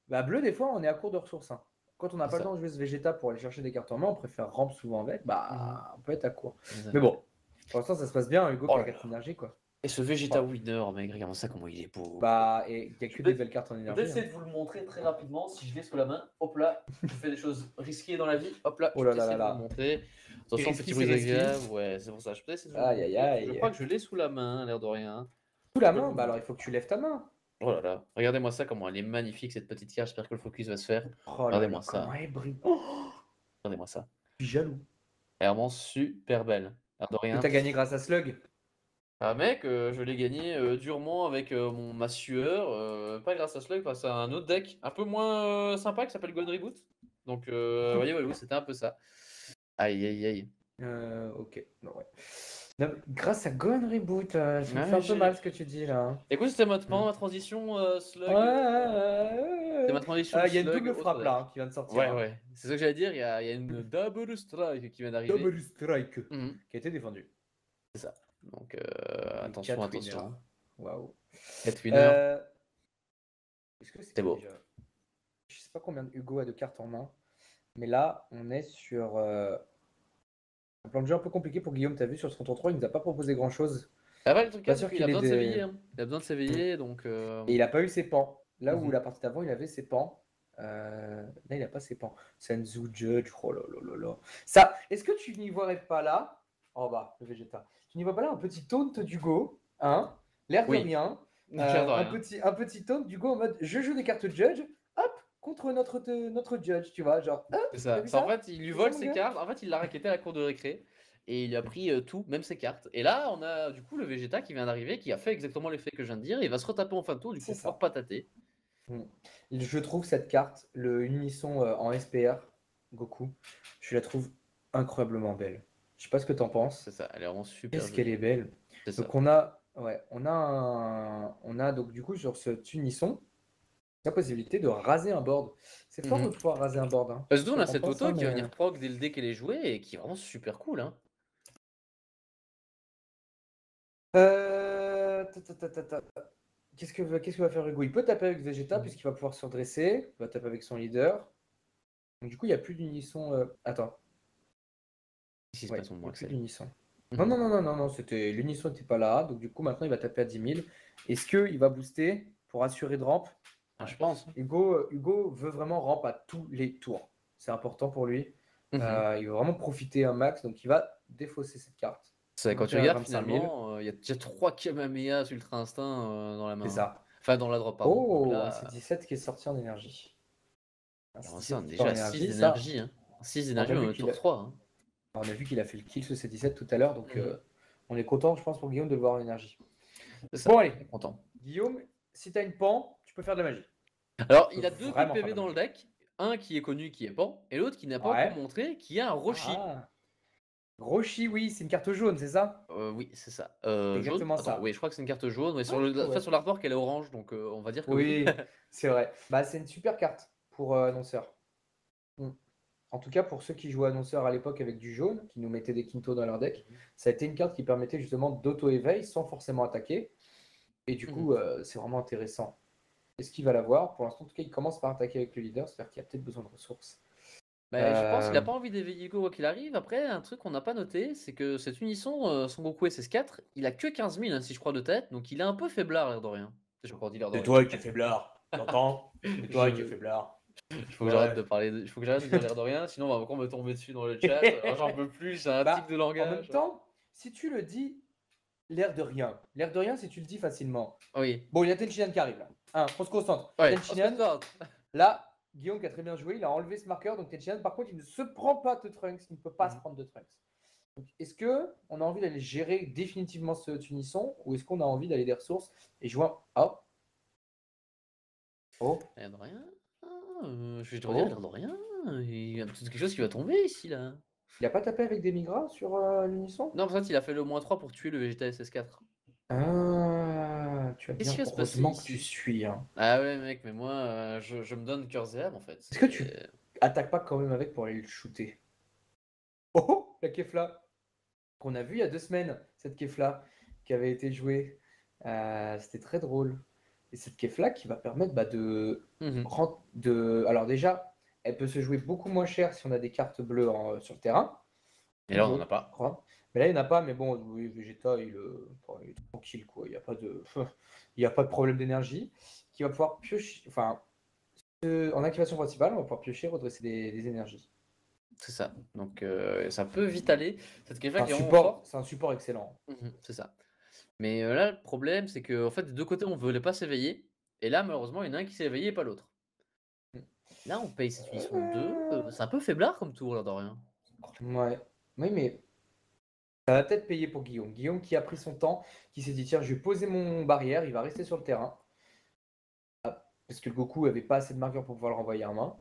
bah, bleu, des fois, on est à court de ressources. Hein. Quand on n'a C'est pas le ça. temps de jouer ce Vegeta pour aller chercher des cartes en main, on préfère ramp souvent avec. Mhm. Bah, on peut être à court. C'est ça. Mais bon, pour l'instant, ça se passe bien. Hugo Oh qui a là 4 là. énergies, quoi. Et ce Vegeta Voilà. Winner, mec, regarde ça, comment il est beau. Bah, et il n'y a Je que vais des belles cartes en peut-être énergie. essayer Hein. de vous le montrer très rapidement si je l'ai sous la main. Hop là, je fais des choses risquées dans la vie. Hop là, Oh je là peux là essayer là de vous le là. montrer. Attention, Risky, petit c'est bruit risky. désagréable. Ouais, c'est pour ça. Je peux essayer de vous le Aïe, aïe, montrer. Je crois aïe. que je l'ai sous la main, l'air de rien. Sous Je la peux main, vous le bah alors il montrer. faut que tu lèves ta main. Oh là là, regardez-moi ça, comment elle est magnifique cette petite carte. J'espère que le focus va se faire. Oh là Regardez-moi là, comment ça. elle brille. Oh, Regardez-moi ça. je suis jaloux. Elle est vraiment super belle. L'air de Que rien. t'as gagné grâce à Slug. Ah mec, je l'ai gagné durement avec ma sueur, pas grâce à Slug, face à un autre deck un peu moins sympa qui s'appelle God Reboot. Donc voyez, c'était un peu ça. Aïe aïe aïe. Ok. Non, ouais. Non, grâce à Gone Reboot, ça me fait Ouais, un peu mal ce que tu dis là. Hein. Écoute, c'était Hmm. ma transition Ouais, Slug. C'était ma ouais. transition Il y a une Slug double autre frappe là deck. hein, qui vient de sortir. Ouais Hein. ouais, c'est ça que j'allais dire, il y a une double strike qui vient d'arriver. Double strike Mhm, qui a été défendu. c'est ça. Donc Les attention, 4 winners. attention. Waouh. 4 winners, Est-ce que c'est c'est quoi beau. déjà? Je sais pas combien Hugo a de cartes en main. Mais là, on est sur un plan de jeu un peu compliqué pour Guillaume. T'as vu sur son tour 3, il nous a pas proposé grand chose. Ah ouais, le truc, Pas c'est sûr qu'il a qu'il ait besoin de des. s'éveiller. Hein. Il a besoin de s'éveiller, donc. Et il a pas eu ses pans. Là où Mhm. la partie d'avant, il avait ses pans. Là, il a pas ses pans. Senzu, Judge, oh là là là là. Ça, est-ce que tu n'y vois pas là, en bas, le Vegeta, tu n'y vois pas là un petit taunt d'Hugo, hein, l'air de Oui, rien, l'air de rien. un petit taunt d'Hugo en mode je joue des cartes Judge, hop, contre notre Judge, tu vois, genre, hop, C'est t'as ça. vu En ça? fait, il lui C'est ça, vole mon ses gars? cartes. En fait, il l'a racketté à la cour de récré. Et il a pris tout, même ses cartes. Et là, on a du coup le Vegeta qui vient d'arriver, qui a fait exactement l'effet que je viens de dire. Il va se retaper en fin de tour, du coup, C'est pouvoir ça. patater. Mm. Je trouve cette carte, le Unisson en SPR, Goku, je la trouve incroyablement belle. Je sais pas ce que t'en penses. C'est ça, elle est vraiment super Qu'est-ce qu'elle jolie. est belle. C'est ça. Donc on a donc du coup sur ce Unisson la possibilité de raser un board. C'est fort de Mhm. pouvoir raser un board. Hein. Parce Je que sais nous, pas on ce a que t'en cette penses, auto hein, qui va mais venir proc dès le dès qu'elle est jouée et qui est vraiment super cool. Hein. Qu'est-ce que va faire Hugo? Il peut taper avec Vegeta puisqu'il va pouvoir se redresser. Il va taper avec son leader. Donc du coup, il n'y a plus d'unisson. Attends. Qu'est-ce qui se Ouais, passe, mon il n'y bon a plus Axel? d'unisson. Non, Mhm. non, non, non, non, non, c'était l'unisson n'était pas là. Donc du coup, maintenant, il va taper à 10 000. Est-ce qu'il va booster pour assurer de ramp? Ah, Ouais. je pense. Hugo veut vraiment ramp à tous les tours. C'est important pour lui. Mhm. Il veut vraiment profiter un max. Donc il va défausser cette carte. C'est quand tu Monter à regardes 25 000. finalement, il y a déjà 3 Kamehameha Ultra Instinct dans la C'est main. Hein. ça. Enfin, dans la drop, pardon. Donc Oh, un là, C17 qui est sorti en énergie. Un alors ça, on C17 est qui part en déjà à 6 énergie, ça. d'énergie. Hein. 6 On d'énergie a vu au qu'il tour a... 3. Hein. on a vu qu'il a fait le kill ce C17 tout à l'heure. Donc Mhm. on est content, je pense, pour Guillaume de le voir en énergie. C'est ça, Bon, allez. content. Guillaume, si tu as une pan, tu peux faire de la magie. Alors, Tu il peux a 2 vraiment PV faire de la dans le magie. deck. Un qui est connu, qui est Pan, et l'autre qui n'a pas encore Ouais. montré, qui a un Roshi. Ah. Roshi, oui, c'est une carte jaune, c'est ça? Oui, c'est ça. C'est Jaune? exactement Attends, ça. oui, je crois que c'est une carte jaune. Ouais, Ouais, en fait, ouais. sur l'artwork, elle est orange, donc on va dire que oui. Oui, c'est vrai. Bah, c'est une super carte pour annonceur. Mm. En tout cas, pour ceux qui jouaient annonceur à l'époque avec du jaune, qui nous mettaient des Quinto dans leur deck, ça a été une carte qui permettait justement d'auto-éveil sans forcément attaquer. Et du coup, c'est vraiment intéressant. Est-ce qu'il va l'avoir? Pour l'instant, en tout cas, il commence par attaquer avec le leader, c'est-à-dire qu'il a peut-être besoin de ressources. Bah, je pense qu'il n'a pas envie d'éveiller Go quoi qu'il arrive. Après, un truc qu'on n'a pas noté, c'est que cet unisson, Son Goku SS4, il a que 15 000, hein, si je crois, de tête, donc il est un peu faiblard, l'air de rien. J'ai encore dit l'air de C'est rien. toi qui es faiblard, t'entends? C'est toi qui es faiblard. Il faut que j'arrête de parler, il faut que j'arrête de dire l'air de rien, sinon on va encore me tomber dessus dans le chat. Alors, j'en peux plus, j'ai un Bah, tic de en même langage. temps, si tu le dis, l'air de rien, si tu le dis facilement. Oui. Bon, il y a Tenshinhan qui arrive là. On se concentre. Ouais, Tenshinhan, là, Guillaume qui a très bien joué, il a enlevé ce marqueur. Donc Tenshinhan, par contre, il ne se prend pas de Trunks, il ne peut pas se prendre de Trunks. Est-ce que on a envie d'aller gérer définitivement ce unisson ou est-ce qu'on a envie d'aller des ressources et jouer Oh. L'air de rien. Je vais te redire l'air de rien. Il y a peut-être quelque chose qui va tomber ici là. Il a pas tapé avec des migras sur l'unisson? Non, en fait, il a fait le -3 pour tuer le Vegeta SS4. Ah, tu as Qu'est-ce bien. qui va se passer Heureusement que tu ici? suis. Hein. Ah ouais, mec, mais moi, je me donne cœur et âme en fait. Est-ce que tu attaques pas quand même avec pour aller le shooter? Oh, la Kefla qu'on a vu il y a 2 semaines, cette Kefla qui avait été jouée. C'était très drôle. Et cette Kefla qui va permettre Alors déjà, elle peut se jouer beaucoup moins cher si on a des cartes bleues sur le terrain. Et là, on n'en a pas. Je crois. Mais là, il n'y en a pas. Mais bon, oui, Vegeta, il est tranquille. Quoi. Il n'y a pas de... il y a pas de problème d'énergie. Qui va pouvoir piocher... Enfin, en activation principale, on va pouvoir piocher, redresser des énergies. C'est ça. Donc, ça peut vite aller. Cette Kefla qui est vraiment support, forte. c'est un support excellent. C'est ça. Mais là, le problème, c'est que en fait, des deux côtés, on ne voulait pas s'éveiller. Et là, malheureusement, il y en a un qui s'est éveillé et pas l'autre. Là, on paye cette unisson 2. C'est un peu faiblard comme tour, là, de rien. Ouais. Oui, mais ça va peut-être payer pour Guillaume. Guillaume qui a pris son temps, qui s'est dit tiens, je vais poser mon barrière, il va rester sur le terrain. Parce que le Goku avait pas assez de marqueurs pour pouvoir le renvoyer en main.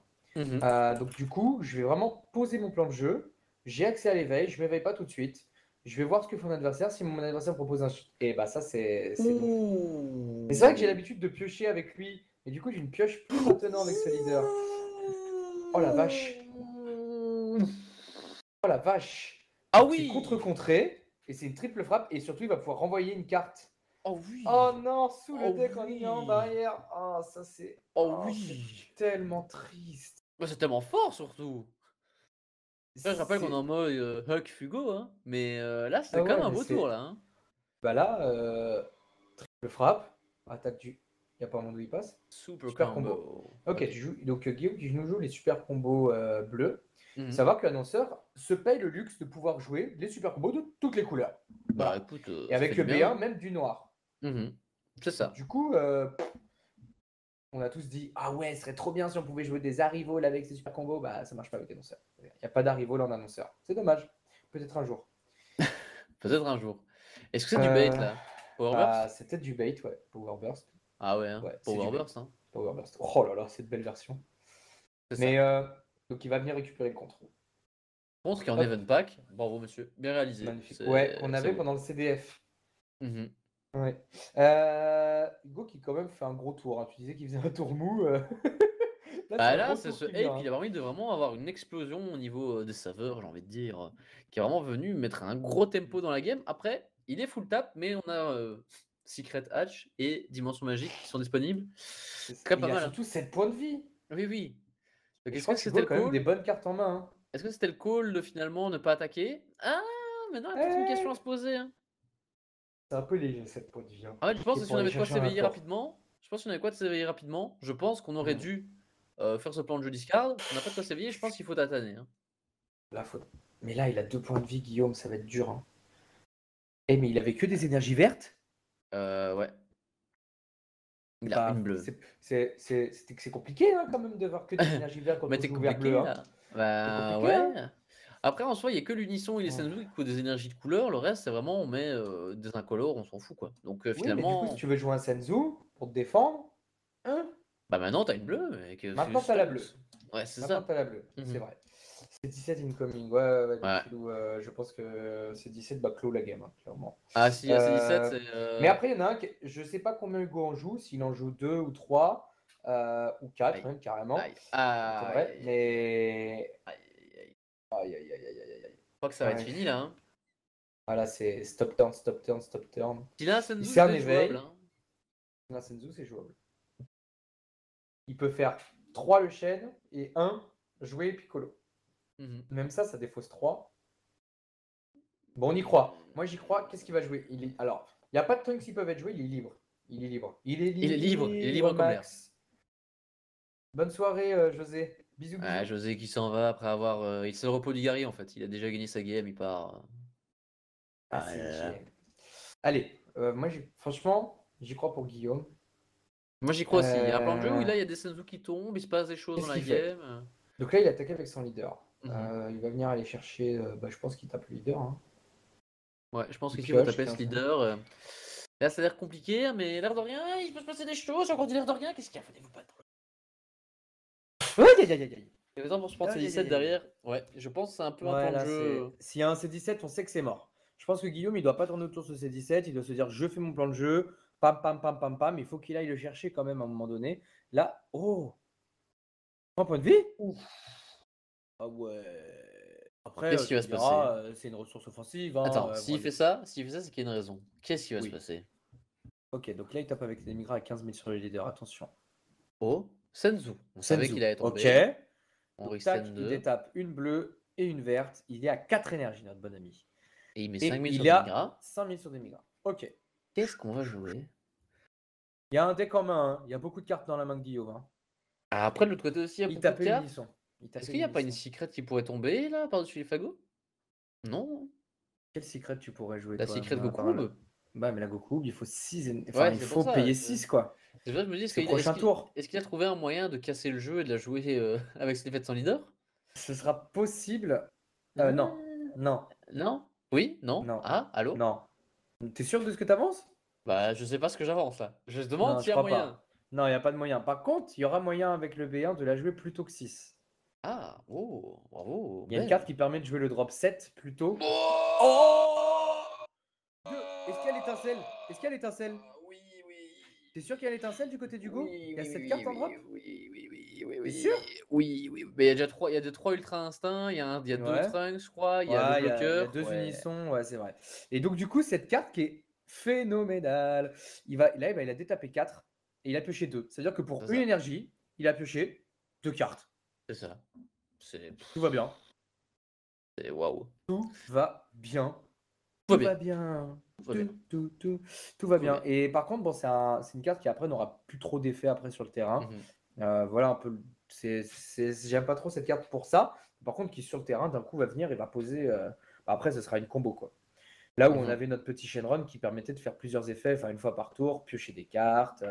Donc du coup, je vais vraiment poser mon plan de jeu. J'ai accès à l'éveil, je m'éveille pas tout de suite. Je vais voir ce que fait mon adversaire. Si mon adversaire propose un... Et bah ça, c'est bon. Mais c'est vrai que j'ai l'habitude de piocher avec lui. Et du coup, j'ai une pioche plus maintenant avec ce leader. Oh la vache. Oh la vache. Ah Donc, c'est oui. contre-contré. Et c'est une triple frappe. Et surtout, il va pouvoir renvoyer une carte. Oh oui. Oh non, sous le Oh deck en oui. ligne en barrière. Oh, ça c'est... Oh oui. c'est tellement triste. Bah, c'est tellement fort, surtout. Là, je rappelle qu'on est en mode Huck Fugo, hein. Mais là, c'est quand même un beau tour, là. Hein. Bah là, triple frappe. Attaque du... Il n'y a pas un monde où il passe. Super combo. Ok, tu joues... Donc Guillaume qui nous joue les super combos bleus. Savoir que l'annonceur se paye le luxe de pouvoir jouer les super combos de toutes les couleurs. Bah écoute, et avec le B1, même du noir. C'est ça. Du coup, on a tous dit ah ouais, ce serait trop bien si on pouvait jouer des Arrival avec ces super combos. Bah ça marche pas avec l'annonceur. Il n'y a pas d'Arrival en annonceur. C'est dommage. Peut-être un jour. Peut-être un jour. Est-ce que c'est du bait là? Power Burst? C'est peut-être du bait, ouais. Power Burst. Ah ouais, hein. Power Burst. Hein. Power Burst. Oh là là, cette belle version. Mais donc il va venir récupérer le contre. Contre qui est en event pack. Bravo monsieur, bien réalisé. Magnifique. Ouais, on avait pendant le CDF. Ouais. Hugo qui quand même fait un gros tour. Hein. Tu disais qu'il faisait un tour mou. Là, c'est ce Ape, il a envie de vraiment avoir une explosion au niveau des saveurs, j'ai envie de dire, qui est vraiment venu mettre un gros tempo dans la game. Après, il est full tap, mais on a Secret Hatch et Dimension Magique qui sont disponibles. Très pas mal. Surtout 7 points de vie. Oui, oui. Donc, est-ce que c'était quand même des bonnes cartes en main hein. Est-ce que c'était le call de finalement ne pas attaquer? Ah, maintenant, il y a peut-être une question à se poser. Hein. C'est un peu léger 7 points de vie. Hein. En fait, je pense que si on avait de quoi s'éveiller rapidement, je pense qu'on aurait dû faire ce plan de jeu discard. On n'a pas de quoi s'éveiller, je pense qu'il faut tataner. Hein. Mais là, il a 2 points de vie, Guillaume, ça va être dur. Hein. Mais il avait que des énergies vertes? Ouais. Il a une bleue. C'est compliqué hein, quand même de voir que des énergies vertes quand on joue vert bleu. Hein. Bah ouais. Hein. Après, en soi, il y a que l'unisson et les Ouais. Senzu qui coûtent des énergies de couleur. Le reste, c'est vraiment, on met des incolores, on s'en fout, quoi. Donc Oui, mais du coup, si finalement, tu veux jouer un Senzu pour te défendre, hein, bah maintenant, t'as une bleue, et que maintenant t'as la bleue. Ouais, c'est Maintenant ça. t'as la bleue, c'est Mhm. vrai. C'est 17 incoming, ouais, donc Ouais. Philou, je pense que c'est 17 bah clôt la game, hein, clairement. Ah, si, à C17, Euh, c'est. Mais après, il y en a un, je sais pas combien Hugo en joue, s'il en joue 2 ou 3, ou 4 Aïe, même carrément, aïe, ça aïe, m'étonnerait, aïe, aïe, mais... aïe, aïe, aïe. Aïe, aïe, aïe, aïe, aïe, aïe. Je crois que ça va être Ouais. fini là. Hein. Voilà, c'est stop turn, stop turn, stop turn. Si là, Il Senzu, ça sait un peut être jouable. éveil, Hein. un Senzu, c'est jouable. Il peut faire 3 le chêne et 1 jouer Piccolo. Mhm. Même ça défausse 3. Bon, on y croit. Moi, j'y crois. Qu'est-ce qu'il va jouer? Alors, il n'y a pas de trucs qui peuvent être joués, il est libre. Il est libre. Il est libre comme l'air. Max. Bonne soirée, José. Bisous, Ah, bisous. José qui s'en va après avoir. C'est le repos du guerrier en fait. Il a déjà gagné sa game, il part. Ah, Ah c'est là là. GM. Allez, moi, franchement, j'y crois pour Guillaume. Moi j'y crois aussi. Il y a un plan de jeu où Euh, là il y a des Senzu qui tombent, il se passe des choses dans Qu'est-ce la qu'il fait? game. Donc là, il attaque avec son leader. Mhm. Il va venir aller chercher. Je pense qu'il tape le leader, hein. Ouais, je pense Il qu'ici il va pioche taper ce 15. leader. Là ça a l'air compliqué, mais l'air de rien, il peut se passer des choses. J'ai encore dit l'air de rien, qu'est-ce qu'il y a? Venez vous battre. Aïe, aïe, aïe, aïe, aïe. Il y a le temps pour se prendre Aïe, aïe, C17 aïe, aïe. derrière. Ouais, je pense que c'est un peu un Ouais, plan de là, jeu. s'il y a un C17, on sait que c'est mort. Je pense que Guillaume, il doit pas tourner autour de ce C17. Il doit se dire, je fais mon plan de jeu. Pam, pam, pam, pam, pam. Il faut qu'il aille le chercher quand même à un moment donné. Là, oh, 3 points de vie? Ouf. Ah ouais. Après, Qu'est-ce qui tu va me se passer? diras, c'est une ressource offensive, hein, Attends, s'il fait voilà. ça, c'est qu'il y a une raison. Qu'est-ce qui va se Oui. passer? Ok, donc là, il tape avec des migrats à 15 000 sur le leader. Attention. Oh, Senzu. On savait Senzu. qu'il allait Ok. tomber. On Donc, risque tac, il 2. détape une bleue et une verte. Il est à 4 énergies, notre bon ami. Et il met Et 5000 sur il des a migras. 5000 sur des migrats. Ok. Qu'est-ce qu'on va jouer? Il y a un deck en main, hein. Il y a beaucoup de cartes dans la main de Guillaume, hein. Ah, après, de l'autre côté aussi, il y a Il beaucoup de tapait cartes. l'unisson. Il Est-ce tapait qu'il n'y a pas une l'unisson. secret qui pourrait tomber là par-dessus les fagots? Non. Quel secret tu pourrais jouer, La toi, secret à part Goku? Bah, mais la Goku, il faut 6. Enfin, Ouais, il c'est pour faut ça. payer 6, quoi. C'est vrai, je me dis, Ce prochain tour. est-ce qu'il a trouvé un moyen de casser le jeu et de la jouer avec ses faits sans leader? Ce sera possible. Non. Euh, Non. Non? Oui? Non? Non. Ah? Allô? Non. T'es sûr de ce que t'avances? Bah, je sais pas ce que j'avance là. Je se demande Non, je s'il y a crois moyen. pas. Non, il n'y a pas de moyen. Par contre, il y aura moyen avec le B1 de la jouer plutôt que 6. Ah, oh, bravo, Il y a une belle. carte qui permet de jouer le drop 7 plutôt. Oh! Oh! Est-ce qu'il y a l'étincelle? Est-ce qu'il y a l'étincelle? Oui, oui. T'es sûr qu'il y a l'étincelle du côté du go? Oui, Il y a oui, 7 oui, cartes en drop? oui, oui, oui, oui, oui, T'es oui, sûr? oui, oui. Mais il y a déjà trois, il y a trois Ultra Instinct, il y a deux Ouais. Trunks, je crois, il y a le Ouais, il y a bloqueur. 2 Ouais, unissons, ouais, c'est vrai. Et donc, du coup, cette carte qui est phénoménale, il a détapé 4 et il a pioché 2. C'est-à-dire que pour c'est une ça, énergie, il a pioché 2 cartes. c'est ça. Tout va bien. C'est waouh. Tout va bien. Tout va Tout bien, va bien. tout va bien, Tout va tout va bien. bien. Et par contre, bon, c'est une carte qui après n'aura plus trop d'effet après sur le terrain. Mhm. Voilà un peu. J'aime pas trop cette carte pour ça. Par contre, qui sur le terrain, d'un coup, va venir et va poser. Après, ce sera une combo, quoi. Là où on Mhm. avait notre petit Shenron qui permettait de faire plusieurs effets, enfin une fois par tour, piocher des cartes,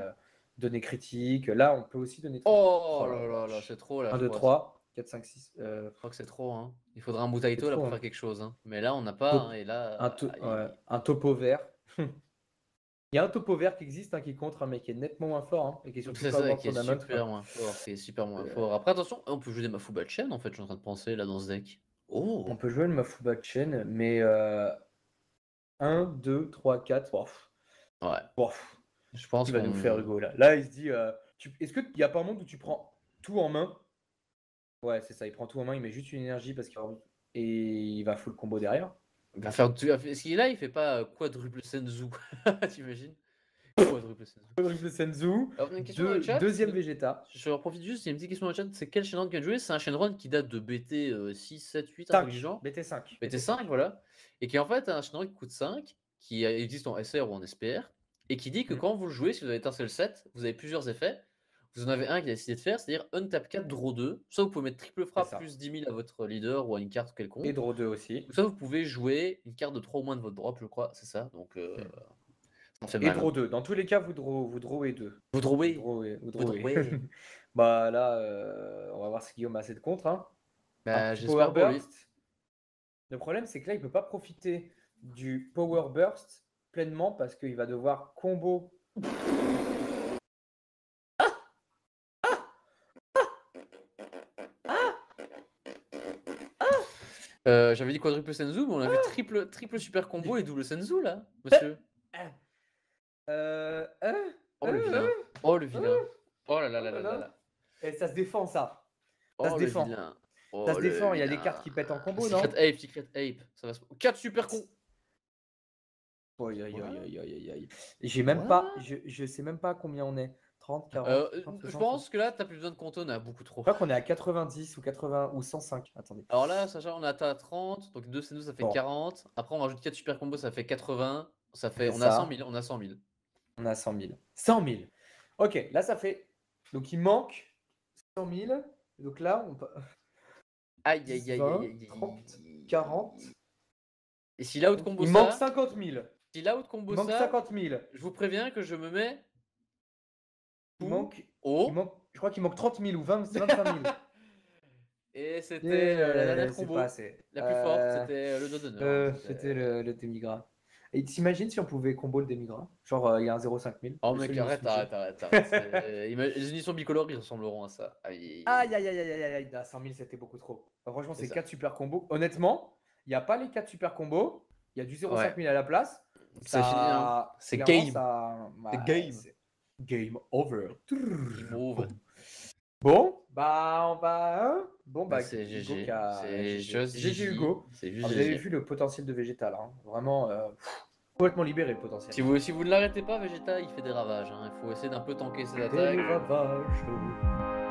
donner critique. Là, on peut aussi donner. Oh Oh la là là là, c'est vache. trop là, 1, je 2, crois. 3, 4, 5, 6. Je crois que c'est trop, hein. Il faudra un C'est Mutaito là trop, pour hein. faire quelque chose, hein. Mais là, on n'a pas, hein, et là, Ouais, un topo vert. Il y a un topo vert qui existe, hein, qui contre, mais qui est nettement moins fort, hein, et qui est surtout c'est pas ça World qui est Tournament, super quoi. moins fort, qui est super moins Euh, fort. Après, attention, on peut jouer des Mafuba Chen en fait, je suis en train de penser là dans ce deck. on Oh! peut jouer le Mafuba Chain, mais 1, 2, 3, 4. Ouais, Bof. je pense Il va nous faire qu'on. Hugo là. Là, il se dit est-ce qu'il n'y a pas un monde où tu prends tout en main? Ouais, c'est ça, il prend tout en main, il met juste une énergie parce qu'il et il va full combo derrière. Il va faire. Est-ce qu'il est là, il fait pas quadruple Senzu? T'imagines? Quadruple Senzu. Quadruple Senzu, Alors, on a une question dans le chat. deuxième Vegeta. Je leur profite juste, il y a une petite question dans le chat. C'est quel Shenron qui a joué? C'est un Shenron qui date de BT 6, 7, 8, un truc du 5, genre. BT5. BT5, voilà. Et qui est en fait un Shenron qui coûte 5, qui existe en SR ou en SPR, et qui dit que quand vous le jouez, si vous avez étincelle 7, vous avez plusieurs effets. Vous en avez un qui a décidé de faire, c'est-à-dire untap 4, draw 2. Soit vous pouvez mettre triple C'est frappe ça. plus 10 000 à votre leader ou à une carte Et quelconque. Draw 2 aussi. Ou soit vous pouvez jouer une carte de 3 ou moins de votre drop, je crois, c'est ça. Donc ça en fait Et mal. Hein. Draw 2. Dans tous les cas, vous drawez 2. Vous Vous drawez. drawez. Vous Vous drawez. drawez. Bah là, on va voir si Guillaume a assez de contre, hein. Un Bah, petit Power j'espère pour lui. Burst. Le problème, c'est que là, il peut pas profiter du Power Burst pleinement parce qu'il va devoir combo. J'avais dit quadruple Senzu, mais on a vu triple super combo et double Senzu là, monsieur. Euh, Oh le vilain. Oh le vilain. Oh là là Oh là là là là là. là. Et ça se défend, ça. Ça se Oh le défend. vilain. Ça Oh se le défend. Il y a des vilain. cartes qui pètent en combo, Secret non? Ape, Secret Ape. Ça va se... 4 super combos. Aïe, aïe, What? aïe, aïe, aïe, aïe. J'ai même pas, je sais même pas combien on est. 30, 40, 50, Je 60. pense que là, t'as plus besoin de compter, on a beaucoup trop. Je crois qu'on est à 90 ou 80 ou 105. Attendez. Alors là, Sacha, on a atteint 30, donc 2 Senzu, ça fait Bon. 40. Après, on rajoute 4 super combos, ça fait 80. Ça fait... C'est On a ça. 100 000, on a 100 000. On a 100 000. 100 000. Ok, là, ça fait. Donc, il manque 100 000. Donc là, on peut. Aïe, 10, aïe, aïe, 20, aïe, aïe, 30, 40. Et si là, out combo Il ça... manque 50 000. Si là, out combo Il manque ça... 50 000. Je vous préviens que je me mets... Il tout manque. haut. Je crois qu'il manque 30 000 ou 25 000. Et c'était la dernière C'est combo. pas assez. La plus forte, c'était le dos d'honneur. Hein, C'était le demi-gras. Et t'imagines si on pouvait combo le demi-gras? Genre, il y a un 0,5 000. Oh Le mec, seul arrête, sujet. arrête. Les unitions bicolores, ils ressembleront à ça. Aïe, aïe, aïe, aïe, aïe, aïe, aïe. 100 000, c'était beaucoup trop. Franchement, C'est c'est ça. 4 super combos. Honnêtement, il n'y a pas les 4 super combos. Il y a du 0,5 000 à la place. C'est fini, hein. C'est clairement, game. ça- C'est ouais, game. c'est game over. Game over. Bon, bah, on va. Hein bon, bah, C'est Hugo GG. qui a- C'est GG. juste GG GG. Hugo. C'est Ah, juste vous avez GG. vu le potentiel de végétal. Hein. Vraiment, complètement libéré le potentiel. Si vous ne l'arrêtez pas, Vegeta, il fait des ravages. Hein. Il faut essayer d'un peu tanker ses Des attaques. ravages.